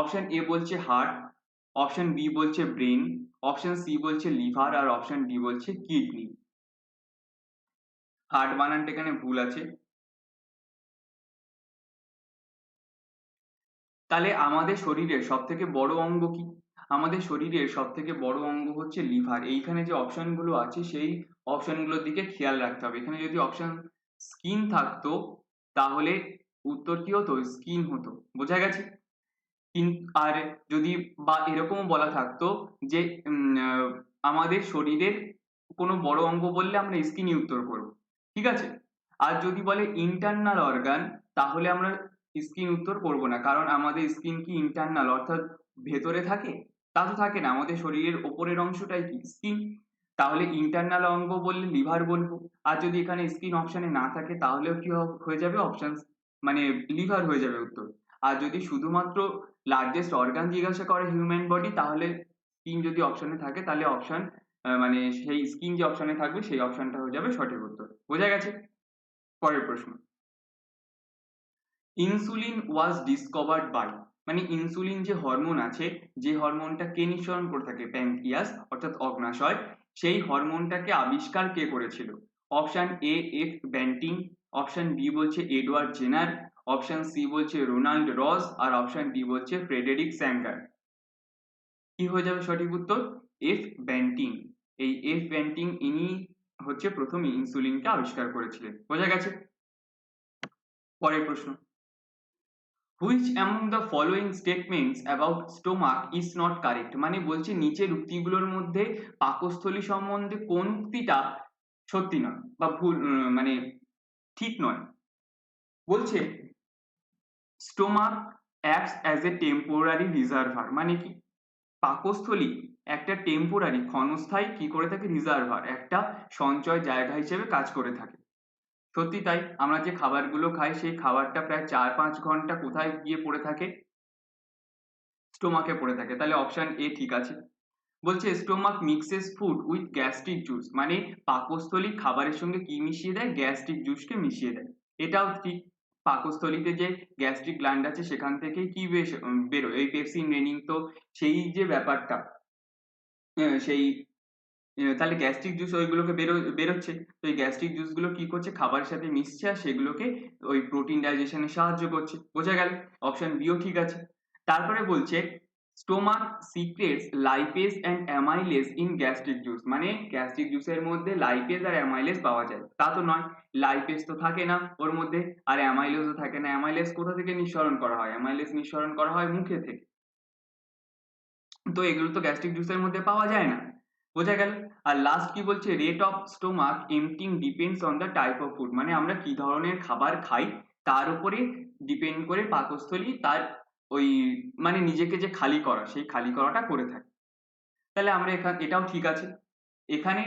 অপশন এ বলছে হার্ট, অপশন বি বলছে ব্রেন, অপশন সি বলছে লিভার, আর অপশন ডি বলছে কিডনি। হার্ট বানানটা এখানে ভুল আছে। তাহলে আমাদের শরীরের সব থেকে বড় অঙ্গ কি? আমাদের শরীরের সব থেকে বড় অঙ্গ হচ্ছে লিভার। এইখানে যে অপশন গুলো আছে সেই অপশন গুলোর দিকে খেয়াল রাখতে হবে। এখানে যদি অপশন স্কিন থাকতো তাহলে উত্তর কি হতো? স্কিন হতো। বোঝা গেছে? আর যদি বা এরকমও বলা থাকতো যে আমাদের শরীরের কোনো বড় অঙ্গ বললে আমরা স্কিনই উত্তর করব, ঠিক আছে? আর যদি বলে ইন্টারনাল অর্গান তাহলে আমরা স্কিন উত্তর করব না, কারণ আমাদের স্কিন কি ইন্টারনাল অর্থাৎ ভেতরে থাকে? তা তো থাকে না, আমাদের শরীরের ওপরের অংশটাই কি স্কিন। তাহলে ইন্টারনাল অঙ্গ বললে লিভার বলবো। আর যদি এখানে স্কিন অপশনে না থাকে তাহলেও কি হয়ে যাবে? অপশন মানে লিভার হয়ে যাবে উত্তর। আর যদি শুধুমাত্র লার্জেস্ট অর্গান জিজ্ঞাসা করে হিউম্যান বডি তাহলে স্কিন যদি অপশনে থাকে তাহলে অপশন মানে সেই স্কিন যে অপশনে থাকবে সেই অপশনটা হয়ে যাবে সঠিক উত্তর। বোঝা গেছে? পরের প্রশ্ন, ইনসুলিন ওয়াজ ডিসকভার্ড বাই, মানে ইনসুলিন যে হরমোন আছে, যে হরমোনটা কে নিঃসরণ করে থাকে? প্যানক্রিয়াস অর্থাৎ অগ্নাশয়। সেই হরমোনটাকে আবিষ্কার কে করেছিল? Option A F Banting, option B বলছে এডওয়ার্ড জেনার, অপশন সি বলছে রোনাল্ড রস, আর অপশন ডি বলছে ফ্রেডেরিক স্যাঙ্গার। কি হয়ে যাবে সঠিক উত্তর? F Banting. এই এফ ব্যান্টিং ইনি হচ্ছে প্রথম ইনসুলিনকে আবিষ্কার করেছিলেন। বোঝা গেছে? পরের প্রশ্ন, which among the following statements about stomach is not correct, মানে বলছে নিচের উক্তিগুলোর মধ্যে পাকস্থলী সম্বন্ধে কোন উক্তিটা সত্যি নয় বা ভুল, মানে ঠিক নয়। বলছে stomach acts as a temporary reservoir, মানে কি পাকস্থলী একটা টেম্পোরারি ক্ষণস্থায়ী কি করে থাকে রিজার্ভার, একটা সঞ্চয় জায়গা হিসেবে কাজ করে থাকে। সত্যি তাই, আমরা যে খাবারগুলো খাই সেই খাবারটা প্রায় 4-5 ঘন্টা কোথায় গিয়ে পড়ে থাকে, স্টোমাকে পড়ে থাকে। তাহলে অপশন এ ঠিক আছে। বলছে stomach mixes food with gastric juice, মানে পাকস্থলী খাবারের সঙ্গে কি মিশিয়ে দেয়, গ্যাস্ট্রিক জুসকে মিশিয়ে দেয়। এটাও ঠিক, পাকস্থলীতে যে গ্যাস্ট্রিক গ্ল্যান্ড আছে সেখান থেকে কি বেরোয়, এই পেপসিন রেনিন, তো সেই যে ব্যাপারটা সেই তাহলে গ্যাস্ট্রিক জুস ওইগুলোকে বেরোচ্ছে, তো এই গ্যাস্ট্রিক জুস গুলো কি করছে খাবারের সাথে মিশছে আর সেগুলোকে ওই প্রোটিন ডাইজেশনে সাহায্য করছে। বোঝা গেল, অপশন বি ও ঠিক আছে। তারপরে বলছে stomach secrets lipase and amylase in gastric juice, মানে গ্যাস্ট্রিক জুসের মধ্যে লাইপেজ আর অ্যামাইলেজ পাওয়া যায়, তা তো নয়, লাইপেজ তো থাকে না ওর মধ্যে আর অ্যামাইলেজও থাকে না। অ্যামাইলেজ কোথা থেকে নিঃসরণ করা হয়, অ্যামাইলেজ নিঃসরণ করা হয় মুখে থেকে, তো এগুলো তো গ্যাস্ট্রিক জুসের মধ্যে পাওয়া যায় না। বোঝা গেল। আর লাস্ট কি বলছে, rate of stomach emptying depends on the type of food, মানে আমরা কি ধরনের খাবার খাই তার উপরে ডিপেন্ড করে পাকস্থলী তার ওই মানে নিজেকে যে খালি করা সেই খালি করাটা করে থাকে। তাহলে আমরা এখানে এটাও ঠিক আছে। এখানে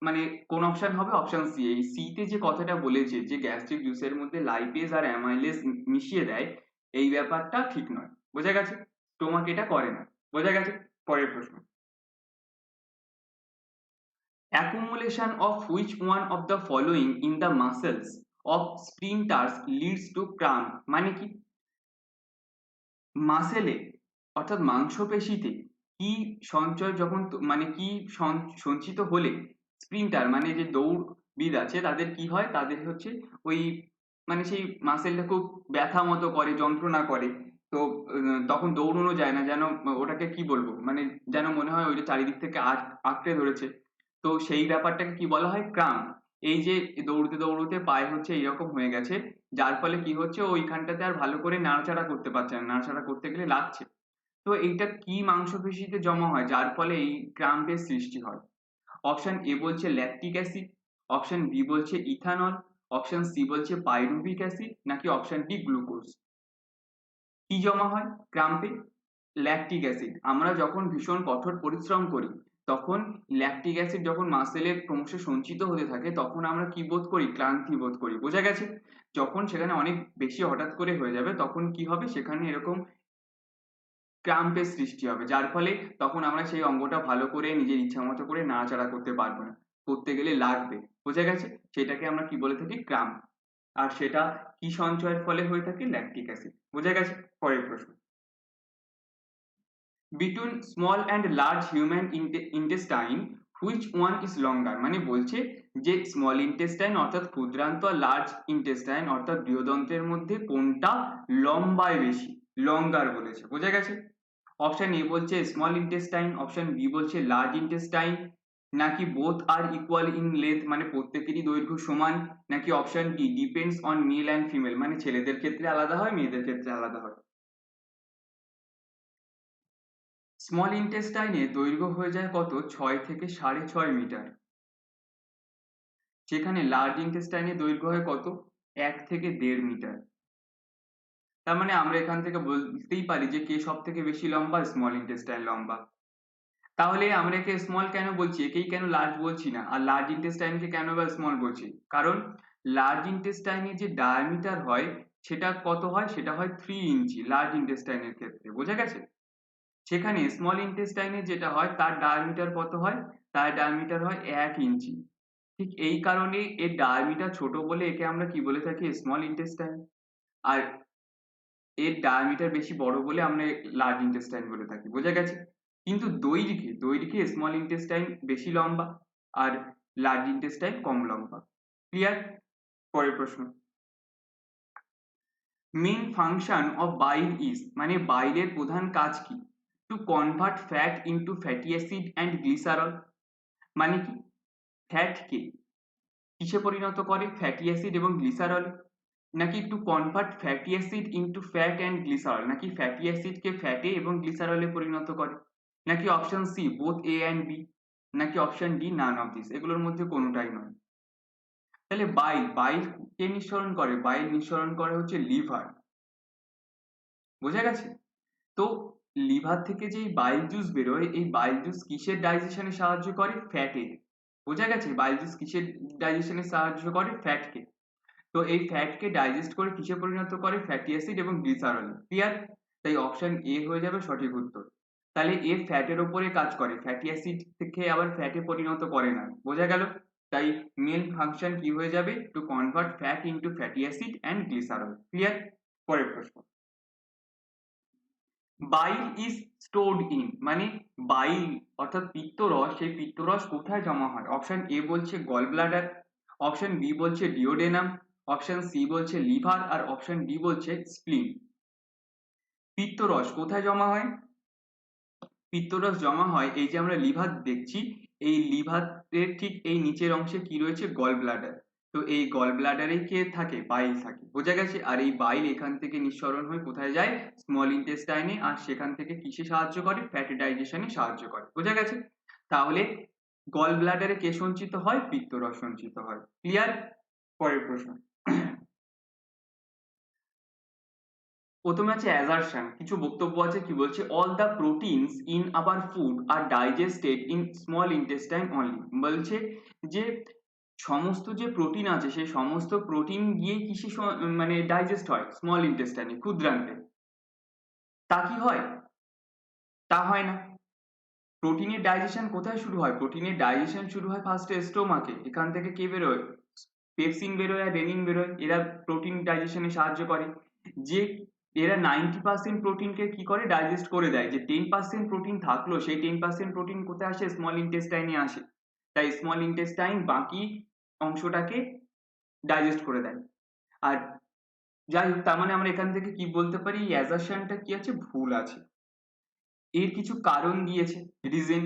মানে কোন অপশন হবে, অপশন সি। এই সি তে যে কথাটা বলেছে যে গ্যাস্ট্রিক জুসের মধ্যে লাইপেজ আর অ্যামাইলেজ মিশিয়ে দেয়, এই ব্যাপারটা ঠিক নয়। বোঝা গেছে, স্টোমাক এটা করে না। বোঝা গেছে। পরের প্রশ্ন, accumulation of which one of the following in the muscles of splinters leads to cramp, মানে কি মাসেলে অর্থাৎ মাংসপেশিতে কি সঞ্চয় যখন মানে কি সঞ্চিত হলে স্প্রিন্টার মানে যে দৌড়বিদ আছে তাদের কি হয়, তাদের হচ্ছে ওই মানে সেই মাসেলটা খুব ব্যথা মতো করে, যন্ত্রণা করে, তো তখন দৌড়ানো যায় না, যেন ওটাকে কি বলবো মানে যেন মনে হয় ওইটা চারিদিক থেকে আঁকড়ে ধরেছে, তো সেই ব্যাপারটাকে কি বলা হয়, ক্রাম্প। এই যে দৌড়তে দৌড়তে পায়ে হচ্ছে এইরকম হয়ে গেছে, যার ফলে কি হচ্ছে ওইখানটাতে আর ভালো করে নাড়াচাড়া করতে পারছে না, নাড়াচাড়া করতে গেলে লাগছে, তো এইটা কি মাংসপেশিতে জমা হয় যার ফলে এই ক্রাম্পের সৃষ্টি হয়। অপশন এ বলছে ল্যাকটিক অ্যাসিড, অপশন বি বলছে ইথানল, অপশন সি বলছে পাইরুভিক অ্যাসিড, নাকি অপশন ডি গ্লুকোজ। কি জমা হয় ক্রাম্পে, ল্যাকটিক অ্যাসিড। আমরা যখন ভীষণ কঠোর পরিশ্রম করি তখন ল্যাকটিক অ্যাসিড যখন মাসেলে ক্রমশ সঞ্চিত হতে থাকে তখন আমরা কি বোধ করি, ক্লান্তি বোধ করি। বোঝা গেছে, যখন সেখানে অনেক বেশি হঠাৎ করে হয়ে যাবে তখন কি হবে, সেখানে এরকম ক্রাম্পের সৃষ্টি হবে, যার ফলে তখন আমরা সেই অঙ্গটা ভালো করে নিজের ইচ্ছা মতো করে নাড়াচাড়া করতে পারবো না, করতে গেলে লাগবে। বোঝা গেছে, সেটাকে আমরা কি বলে থাকি, ক্রাম্প। আর সেটা কি সঞ্চয়ের ফলে হয়ে থাকে, ল্যাকটিক অ্যাসিড। বোঝা গেছে। পরের প্রশ্ন, between small and large human intestine which one is longer, মানে বলছে যে স্মল ইন্টেস্টাইন অর্থাৎ ক্ষুদ্রান্ত আর লার্জ ইন্টেস্টাইন অর্থাৎ বৃহদন্ত্রের মধ্যে কোনটা লম্বায় বেশি, লঙ্গার বলেছে। বোঝা গেছে। অপশন এ বলছে স্মল ইন্টেস্টাইন, অপশন বি বলছে লার্জ ইন্টেস্টাইন, নাকি both are equal in length মানে প্রত্যেকেরই দৈর্ঘ্য সমান, নাকি option D depends on male and female মানে ছেলেদের ক্ষেত্রে আলাদা হয় মেয়েদের ক্ষেত্রে আলাদা হয়। স্মল ইন্টেস্টাইনে দৈর্ঘ্য হয়ে যায় কত, 6 থেকে 6.5 মিটার, যেখানে লার্জ ইন্টেস্টাইনে দৈর্ঘ্য হয় কত, 1 থেকে 1.5 মিটার। তার মানে আমরা এখান থেকে বলতেই পারি যে কে সব থেকে বেশি লম্বা, স্মল ইন্টেস্টাইন লম্বা। তাহলে আমরা একে স্মল কেন বলছি, একেই কেন লার্জ বলছি না, আর লার্জ ইন্টেস্টাইনকে কেন বা স্মল বলছি, কারণ লার্জ ইন্টেস্টাইনে যে ডায়ামিটার হয় সেটা কত হয়, সেটা হয় 3 ইঞ্চি লার্জ ইন্টেস্টাইনের ক্ষেত্রে। বোঝা গেছে, সেখানে স্মল ইন্টেস্টাইনে যেটা হয় তার ডায়ামিটার কত হয়, তার ডায়ামিটার হয় 1 ইঞ্চি। ঠিক এই কারণে এর ডায়ামিটার ছোট বলে একে আমরা কি বলে থাকি, স্মল ইন্টেস্টাইন। আর এর ডায়ামিটার বেশি বড় বলে আমরা লার্জ ইন্টেস্টাইন বলে থাকি। বোঝা গেছে। কিন্তু দৈর্ঘ্যে স্মল ইন্টেস্টাইন বেশি লম্বা আর লার্জ ইন্টেস্টাইন কম লম্বা। ক্লিয়ার। পরের প্রশ্ন, main function of bile is, মানে বাইলের প্রধান কাজ কি, to convert fat into fatty acid and glycerol, মানে কি ফ্যাটকে কিসে পরিণত করে, ফ্যাটি অ্যাসিড এবং গ্লিসারল, নাকি to convert fatty acid into fat and glycerol, নাকি ফ্যাটি অ্যাসিডকে ফ্যাটে এবং গ্লিসারলে পরিণত করে, নাকি option C both A and B, নাকি option D none of this, এগুলোর মধ্যে কোনোটাই নয়। তাহলে বাইল কে নিঃসরণ করে, বাইল নিঃসরণ করে হচ্ছে লিভার। বোঝা গেছে? তো লিভার থেকে যে বাইল জুস বেরোয়, এই বাইল জুস কিসের ডাইজেশনে সাহায্য করে? ফ্যাটের। বোঝা গেছে? বাইল জুস কিসের ডাইজেশনে সাহায্য করে? ফ্যাটকে। তো এই ফ্যাটকে ডাইজেস্ট করে কিসে পরিণত করে? ফ্যাটি অ্যাসিড এবং গ্লিসারলে। ক্লিয়ার? তাই অপশন এ হয়ে যাবে সঠিক উত্তর। তাহলে এ ফ্যাটের ওপরে কাজ করে, ফ্যাটি অ্যাসিড থেকে আবার ফ্যাটে পরিণত করে না। বোঝা গেল? তাই মেন ফাংশন কি হয়ে যাবে? Two convert fat into fatty acid and glycerol. Clear? পরের প্রশ্ন। বাইল ইজ স্টোরড ইন, মানে বাইল অর্থাৎ পিত্তরস, সেই পিত্তরস কোথায় জমা হয়? অপশন এ বলছে গল ব্লাডার, অপশন বি বলছে ডিওডেনাম, অপশন সি বলছে লিভার, আর অপশন ডি বলছে স্প্লিন। পিত্তরস কোথায় জমা হয়? পিত্তরস জমা হয়, এই যে আমরা লিভার দেখছি, এই লিভারের ঠিক এই নিচের অংশে কি রয়েছে? Gall bladder. তো এই গল ব্লাডারে কে থাকে? বাইল থাকে। বোঝা গেছে? আর এই বাইল এখান থেকে নিঃসরণ হয়ে কোথায় যায়? স্মল ইন্টেস্টাইনে, আর সেখান থেকে কিসে সাহায্য করে? ফ্যাটি ডাইজেশনে সাহায্য করে। বোঝা গেছে? তাহলে গল ব্লাডারে কে সঞ্চিত হয়? পিত্তরস সঞ্চিত হয়। ক্লিয়ার? পরের প্রশ্ন। প্রথমে আছে অ্যাজারশন, কিছু বক্তব্য আছে, কি বলছে? All the proteins in our food are digested in small intestine only. বলছে যে সমস্ত যে প্রোটিন আছে, সেই সমস্ত প্রোটিন গিয়ে কিসে মানে ডাইজেস্ট হয়? স্মল ইন্টেস্টাইনে, ক্ষুদ্রান্তে। তা কি হয়? তা হয় না। প্রোটিনের ডাইজেশন কোথায় শুরু হয়? প্রোটিনের ডাইজেশন শুরু হয় ফার্স্টে স্টোমাকে। এখান থেকে কে বেরোয়? পেপসিন বেরোয় আর রেনিন বেরোয়, এরা প্রোটিন ডাইজেশনে সাহায্য করে। যে এরা 90% প্রোটিনকে কি করে? ডাইজেস্ট করে দেয়। যে 10% প্রোটিন থাকলো, সেই 10% প্রোটিন কোথায় আসে? স্মল ইন্টেস্টাইনে আসে। তাই স্মল ইন্টেস্টাইন বাকি অংশটাকে ডাইজেস্ট করে দেয়। আর যাই হোক, তার মানে আমরা এখান থেকে কি বলতে পারি? এই অ্যাজারশনটা কি আছে? ভুল আছে। এর কিছু কারণ দিয়েছে, রিজন।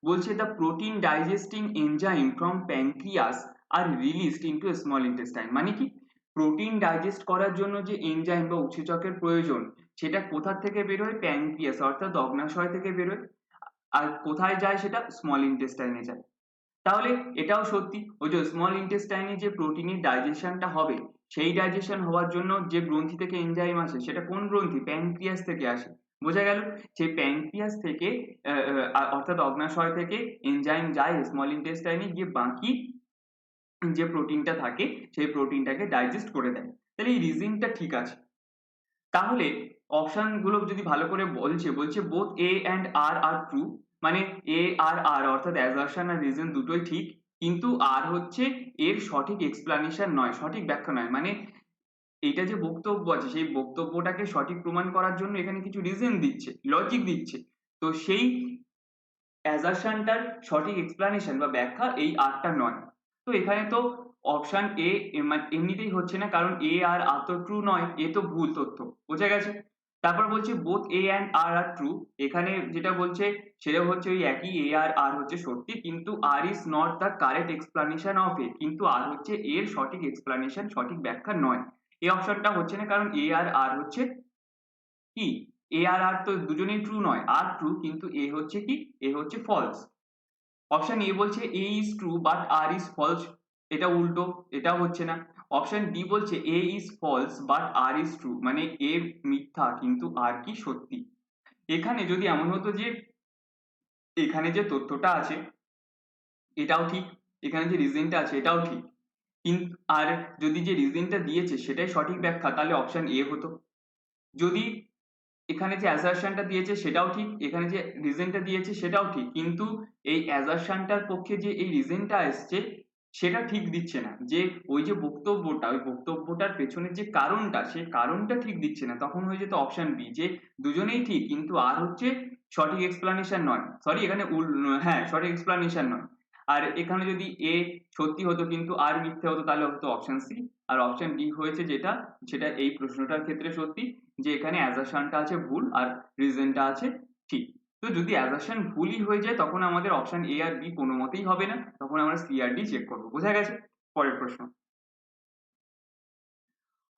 বলছে the protein digesting enzyme from pancreas are released into small intestine. মানে কি? প্রোটিন ডাইজেস্ট করার জন্য যে এনজাইম বা উৎসেচকের প্রয়োজন, সেটা কোথা থেকে বেরোয়? প্যানক্রিয়াস অর্থাৎ অগ্ন্যাশয় থেকে বেরোয়। আর কোথায় যায় সেটা? স্মল ইন্টেস্টাইনে যায়। তাহলে এটাও সত্যি, ওই যে স্মল ইন্টেস্টাইনে যে প্রোটিনের ডাইজেশনটা হবে, সেই ডাইজেশন হওয়ার জন্য যে গ্রন্থি থেকে এনজাইম আসে, সেটা কোন গ্রন্থি? প্যানক্রিয়াস থেকে আসে। বোঝা গেল? সেই প্যানক্রিয়াস থেকে অর্থাৎ অগ্ন্যাশয় থেকে এনজাইম যায় স্মল ইন্টেস্টাইনে, গিয়ে বাকি যে প্রোটিনটা থাকে সেই প্রোটিনটাকে ডাইজেস্ট করে দেয়। তাহলে এই রিজনটা ঠিক আছে। তাহলে অপশন গুলো যদি ভালো করে বলছে both A and R are true, মানে এ আর আর অর্থাৎ অ্যাজারশন আর রিজন দুটোই ঠিক, কিন্তু আর হচ্ছে এর সঠিক এক্সপ্লানেশন নয়, সঠিক ব্যাখ্যা নয়। মানে এটা যে বক্তব্য আছে, সেই বক্তব্যটাকে সঠিক প্রমাণ করার জন্য এখানে কিছু রিজন দিচ্ছে, লজিক দিচ্ছে। তো সেই অ্যাজারশনটার সঠিক এক্সপ্লানেশন বা ব্যাখ্যা এই আরটা নয়। তো এখানে তো অপশন এ এমনিতেই হচ্ছে না, কারণ এ আর আর তো ট্রু নয়, এ তো ভুল তথ্য। বোঝা গেছে? তারপর বলছে both A and R are true, এখানে যেটা বলছে সেটা হচ্ছে ওই একই, এ আর আর হচ্ছে সত্যি, কিন্তু R is not the correct explanation of A, কিন্তু আর হচ্ছে এর সঠিক এক্সপ্লানেশন, সঠিক ব্যাখ্যা নয়। এই অপশনটা হচ্ছে না, কারণ এ আর আর হচ্ছে কি? এ আর আর তো দুজনেই ট্রু নয়, আর ট্রু কিন্তু এ হচ্ছে কি? এ হচ্ছে ফলস। অপশন এ বলছে A is true but R is false, এটা উল্টো, এটাও হচ্ছে না। অপশন ডি বলছে A is false but R is true, মানে এ মিথ্যা কিন্তু আর কি সত্যি। এখানে যদি এমন হতো যে এখানে যে তথ্যটা আছে এটাও ঠিক, এখানে যে রিজনটা আছে এটাও ঠিক, কিন্তু আর যদি যে রিজনটা দিয়েছে সেটাই সঠিক ব্যাখ্যা, তাহলে অপশন এ হতো। যদি এখানে যে অ্যাসারশনটা দিয়েছে সেটাও ঠিক, এখানে যে রিজনটা দিয়েছে সেটাও ঠিক, কিন্তু এই অ্যাসারশনটার পক্ষে যে এই রিজনটা আসছে সেটা ঠিক দিচ্ছে না। যে ওই যে বক্তব্যটা, ওই বক্তব্যটার পেছনের যে কারণটা, সেই কারণটা ঠিক দিচ্ছে না, তখন হয়ে যেত অপশন বি, যে দুজনেই ঠিক কিন্তু আর হচ্ছে সঠিক এক্সপ্লানেশন নয়, সরি এখানে হ্যাঁ সঠিক এক্সপ্লানেশন নয়। আর এখানে যদি এ সত্যি হতো কিন্তু আর মিথ্যে হতো, তাহলে হতো অপশন সি। আর অপশন ডি হয়েছে যেটা, সেটা এই প্রশ্নটার ক্ষেত্রে সত্যি, যে এখানে অ্যাজারশনটা আছে ভুল আর রিজনটা আছে ঠিক। তো যদি অ্যাজারশন ভুলই হয়ে যায়, তখন আমাদের অপশন এ আর বি কোনো মতেই হবে না, তখন আমরা সি আর ডি চেক করবো। বোঝা গেছে? পরের প্রশ্ন।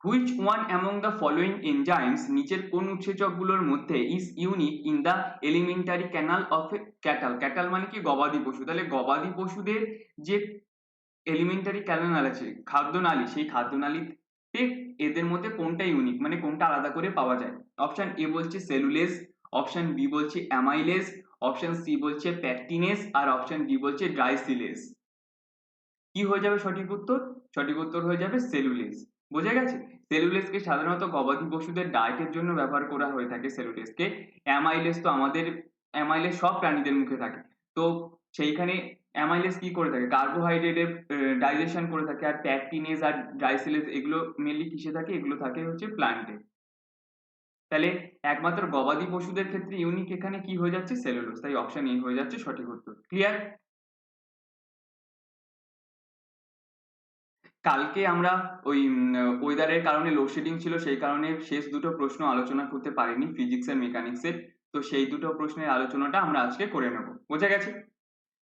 Which one among the following enzymes, নিচের কোন উৎসেচকগুলোর মধ্যে is unique in the elementary canal of এ ক্যাটাল? ক্যাটাল মানে কি? গবাদি পশু। তাহলে গবাদি পশুদের যে এলিমেন্টারি ক্যানাল আছে, খাদ্যনালী, সেই খাদ্যনালী ঠিক এদের মধ্যে কোনটা ইউনিক মানে কোনটা আলাদা করে পাওয়া যায়? অপশন এ বলছে সেলুলেজ, অপশন বি বলছে অ্যামাইলেজ, অপশন সি বলছে প্যাকটিনেজ আর অপশন ডি বলছে গ্লাইসিলেজ। কি হয়ে যাবে সঠিক উত্তর? সঠিক উত্তর হয়ে যাবে সেলুলেজ। বোঝা গেছে? সেলুলেজকে সাধারণত গবাদি পশুদের ডায়েটের জন্য ব্যবহার করা হয়ে থাকে সেলুলেজকে। অ্যামাইলেজ তো আমাদের অ্যামাইলেজ সব প্রাণীদের মুখে থাকে। তো সেইখানে অ্যামাইলেজ কি করে থাকে? কার্বোহাইড্রেটের ডাইজেশন করে থাকে। আর প্যাকটিনেজ আর গ্লাইসিলেজ এগুলো মেইনলি কিসে থাকে? এগুলো থাকে হচ্ছে প্ল্যান্টে। তাহলে একমাত্র গবাদি পশুদের ক্ষেত্রে ইউনিক এখানে কি হয়ে যাচ্ছে? সেলুলোজ। তাই অপশন এ হয়ে যাচ্ছে সঠিক উত্তর। ক্লিয়ার? কালকে আমরা ওই ওয়েদারের কারণে লোডশেডিং ছিল সেই কারণে শেষ দুটো প্রশ্ন আলোচনা করতে পারিনি ফিজিক্স আর মেকানিক্স এর। তো সেই দুটো প্রশ্নের আলোচনাটা আমরা আজকে করে নেব। বোঝা গেছে?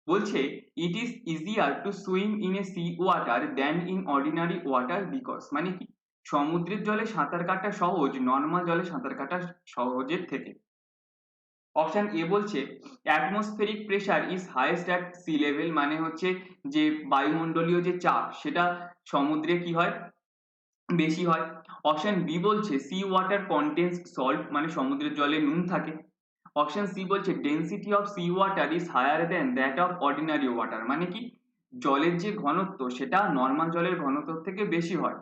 বলছে it is easier to swim in a sea water than in ordinary water because মানে কি সমুদ্রের জলে সাঁতার কাটা সহজ নর্মাল জলে সাঁতার কাটা সহজের থেকে। অপশন এ বলছে atmospheric pressure is highest at sea level মানে হচ্ছে যে বায়ুমণ্ডলীয় যে চাপ সেটা সমুদ্রে কি হয় বেশি হয়। অপশন বি বলছে সি ওয়াটার কন্টেন্স সল্ট মানে সমুদ্রের জলে নুন থাকে। অপশন সি বলছে density of sea water is higher than that of ordinary water মানে কি জলের যে ঘনত্ব সেটা নর্মাল জলের ঘনত্ব থেকে বেশি হয়।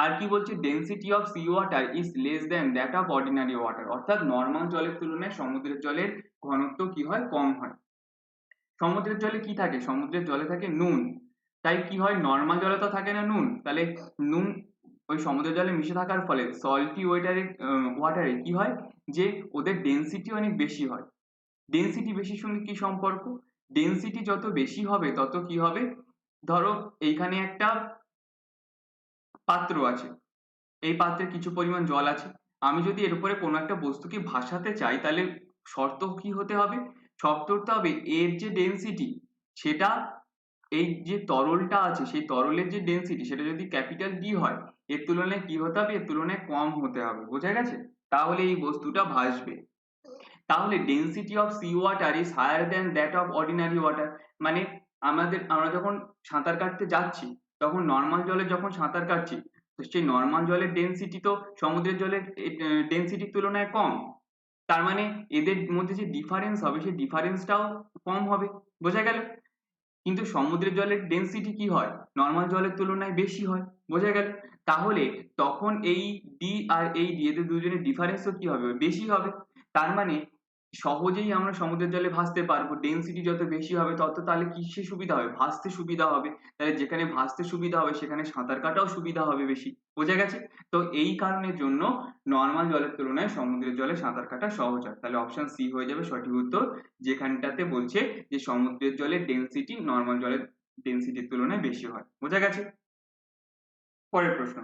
আর কি বলছে density of sea water is less than that of ordinary water অর্থাৎ নর্মাল জলের তুলনায় সমুদ্রের জলের ঘনত্ব কি হয় কম হয়। সমুদ্রের জলে কি থাকে? সমুদ্রের জলে থাকে নুন। তাই কি হয় নর্মাল জলে তো থাকে না নুন, তাহলে নুন ওই সমুদ্রের জলে মিশে থাকার ফলে সল্টি ওয়াটারে কি হয় যে ওদের ডেন্সিটি অনেক বেশি হয়। ডেন্সিটি বেশির সঙ্গে কি সম্পর্ক? ডেন্সিটি যত বেশি হবে তত কি হবে, ধরো এইখানে একটা পাত্র আছে, এই পাত্রে কিছু পরিমাণ জল আছে। আমি যদি এর উপরে কোনো একটা বস্তুকে ভাসাতে চাই তাহলে শর্ত কি হতে হবে? শর্ত হতে হবে এর যে ডেনসিটি সেটা এই যে তরলটা আছে সেই তরলের যে ডেনসিটি সেটা যদি ক্যাপিটাল ডি হয় এর তুলনায় কি হতে হবে? এর তুলনায় কম হতে হবে। বোঝা গেছে? তাহলে এই বস্তুটা ভাসবে। তাহলে density of sea water is higher than that of ordinary water মানে আমরা যখন সাঁতার কাটতে যাচ্ছি তখন নর্মাল জলে যখন সাঁতার কাটছি তো সেই নর্মাল জলের ডেনসিটি তো সমুদ্রের জলের ডেনসিটির তুলনায় কম। তার মানে এদের মধ্যে যে ডিফারেন্স হবে সেই ডিফারেন্সটাও কম হবে। বোঝা গেল? কিন্তু সমুদ্রের জলের ডেনসিটি কি হয় নর্মাল জলের তুলনায় বেশি হয়। বোঝা গেল? তাহলে তখন এই ডি আর এই ডি এদের দুজনের ডিফারেন্সও কি হবে বেশি হবে। তার মানে সহজেই আমরা সমুদ্রের জলে ভাসতে পারবো। ডেনসিটি যত বেশি হবে তত তাহলে কিসে সুবিধা হবে? ভাসতে সুবিধা হবে। তাহলে যেখানে ভাসতে সুবিধা হবে সেখানে সাঁতার কাটাও সুবিধা হবে বেশি। বোঝা গেছে? তো এই কারণের জন্য নর্মাল জলের তুলনায় সমুদ্রের জলে সাঁতার কাটা সহজ হয়। তাহলে অপশন সি হয়ে যাবে সঠিক উত্তর, যেখানটাতে বলছে যে সমুদ্রের জলের ডেনসিটি নর্মাল জলের ডেনসিটির তুলনায় বেশি হয়। বোঝা গেছে? পরের প্রশ্ন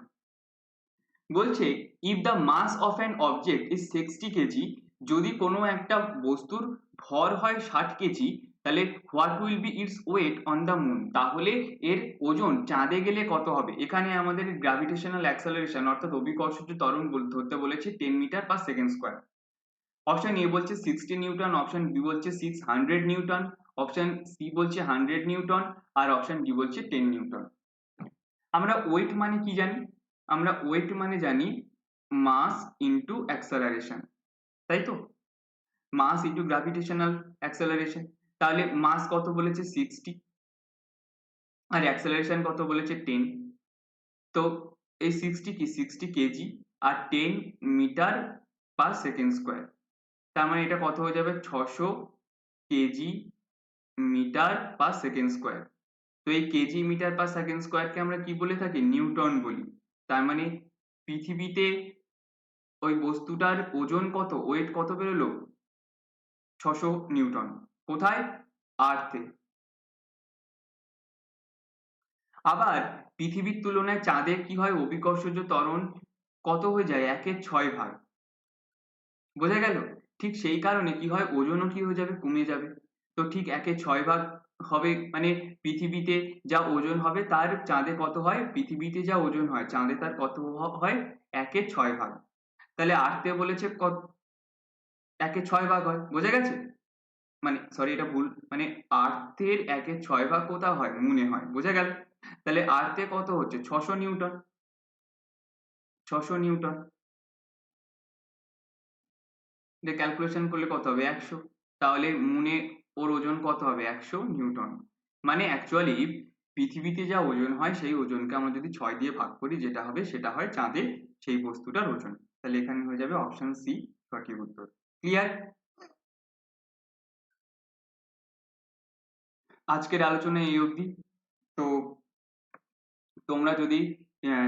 বলছে if the mass of an object is 60 KG যদি কোনো একটা বস্তুর ভর হয় 60 কেজি তাহলে what will be its weight on the moon তাহলে এর ওজন চাঁদে গেলে কত হবে? এখানে আমাদের গ্র্যাভিটেশনাল অ্যাক্সেলারেশন অর্থাৎ অভিকর্ষজ ত্বরণ ধরতে বলেছে 10 metre per second square. Option A বলছে 60 নিউটন, অপশন বি বলছে 600 নিউটন, অপশন সি বলছে 100 নিউটন আর অপশন ডি বলছে 10 নিউটন। আমরা ওয়েট মানে কি জানি? আমরা ওয়েট মানে জানি মাস ইনটু অ্যাক্সেলারেশন, তাই তো? Mass into gravitational acceleration. তাহলে মাস কত বলেছে 60 আর অ্যাক্সেলারেশন কত বলেছে 10। তো এই 60 কি 60 কেজি আর 10 মিটার পার সেকেন্ড স্কোয়ার। তার মানে এটা কত হয়ে যাবে 600 KG metre per second square. তো এই কেজি মিটার পার সেকেন্ড স্কোয়ারকে আমরা কি বলে থাকি? নিউটন বলি। তার মানে পৃথিবীতে ওই বস্তুটার ওজন কত ওয়েট কত বেরোলো? 600 নিউটন। কোথায়? আর্থে। আবার পৃথিবীর তুলনায় চাঁদের কি হয় অভিকর্ষজ ত্বরণ কত হয়ে যায় 1/6 ভাগ। বোঝা গেল? ঠিক সেই কারণে কি হয় ওজনও কি হয়ে যাবে কমে যাবে। তো ঠিক 1/6 ভাগ হবে মানে পৃথিবীতে যা ওজন হবে তার চাঁদে কত হয়? পৃথিবীতে যা ওজন হয় চাঁদে তার কত হয়? 1/6 ভাগ। তাহলে আর্থে বলেছে 1/6 ভাগ হয়। বোঝা গেছে? মানে সরি এটা ভুল মানে আর্থের 1/6 ভাগ কোথাও হয়? মুনে হয়। বোঝা গেল? তাহলে আর্থে কত হচ্ছে 600 নিউটন। 600 নিউটন। দিয়ে ক্যালকুলেশন করলে কত হবে 100। তাহলে মুনে ওর ওজন কত হবে 100 নিউটন। মানে অ্যাকচুয়ালি পৃথিবীতে যা ওজন হয় সেই ওজনকে আমরা যদি 6 দিয়ে ভাগ করি যেটা হবে সেটা হয় চাঁদে সেই বস্তুটার ওজন। তাহলে এখানে হয়ে যাবে অপশন সি সঠিক উত্তর। ক্লিয়ার? আজকের আলোচনা এই অবধি। তো তোমরা যদি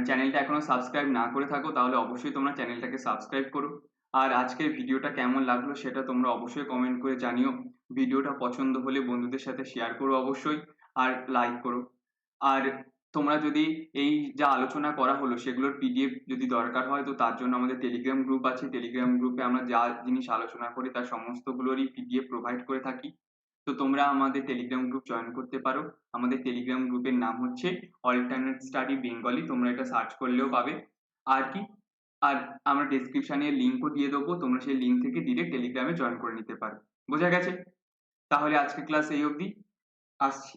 চ্যানেলটা এখনো সাবস্ক্রাইব না করে থাকো তাহলে অবশ্যই তোমরা চ্যানেলটাকে সাবস্ক্রাইব করো। আর আজকের ভিডিওটা কেমন লাগলো সেটা তোমরা অবশ্যই কমেন্ট করে জানিও। ভিডিওটা পছন্দ হলে বন্ধুদের সাথে শেয়ার করো অবশ্যই, আর লাইক করো। আর তোমরা যদি এই যা আলোচনা করা হলো সেগুলোর পিডিএফ যদি দরকার হয় তো তার জন্য আমাদের টেলিগ্রাম গ্রুপ আছে। টেলিগ্রাম গ্রুপে আমরা যা জিনিস আলোচনা করি তার সমস্তগুলোরই পিডিএফ প্রোভাইড করে থাকি। তো তোমরা আমাদের টেলিগ্রাম গ্রুপ জয়েন করতে পারো। আমাদের টেলিগ্রাম গ্রুপের নাম হচ্ছে অল্টারনেট স্টাডি বেঙ্গলি, তোমরা এটা সার্চ করলেও পাবে। আর কি, আর আমরা ডেসক্রিপশনে লিঙ্কও দিয়ে দেবো, তোমরা সেই লিঙ্ক থেকে ডিরেক্ট টেলিগ্রামে জয়েন করে নিতে পারো। বোঝা গেছে? তাহলে আজকে ক্লাস এই অবধি, আসছি।